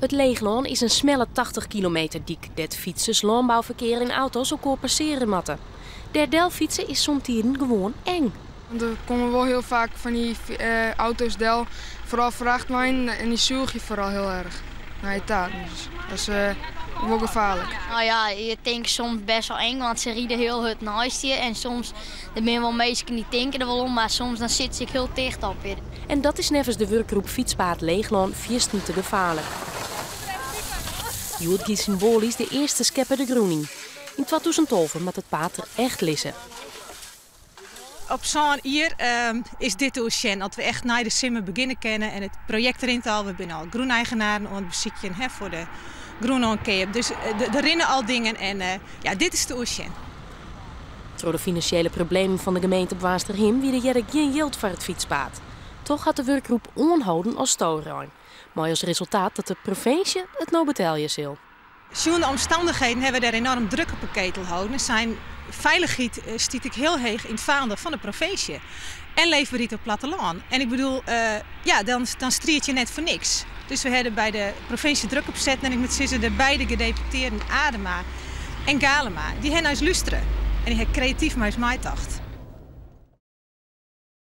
Het Leeglaan is een snelle 80 kilometer dik dat fietsers, landbouwverkeer en auto's elkaar passeren matten. Derdel fietsen is soms gewoon eng. Want er komen wel heel vaak van die auto's del, vooral vrachtwagen, en die zoeg je vooral heel erg naar je taal. Dus dat is wel gevaarlijk. Nou ja, je denkt soms best wel eng, want ze rieden heel hard naast je. En soms ben je wel mensen die denken er wel om, maar soms dan zit ze heel dicht op je. En dat is nevens de werkgroep Fietspaad Leeglaan vierst niet te gevaarlijk. Joet giet symbolisch de eerste skepper de groening. In 2012 moet het paad er echt lissen. Op zo'n hier is dit de oceaan. Dat we echt naar de simmen beginnen kennen en het project erin te halen. We zijn al groeneigenaren aan het bezieken voor de groen-on-cape. Dus er rinnen al dingen en ja, dit is de oceaan. Door de financiële problemen van de gemeente op Waasterhim wie er geen geld voor het fietspaad. Toch had de werkgroep onhouden als stoorruim. Maar als resultaat dat de provincie het nou betalen zal. Zo'n de omstandigheden hebben we er enorm druk op een ketel houden. Zijn veiligheid stiet ik heel heeg in het vaandel van de provincie. En leefbaarheid op platteland. En ik bedoel, ja, dan striert je net voor niks. Dus we hebben bij de provincie druk op zetten. En ik met zitten de beide gedeputeerden Adema en Galema. Die hebben ons luisteren. En die hebben creatief mij dacht.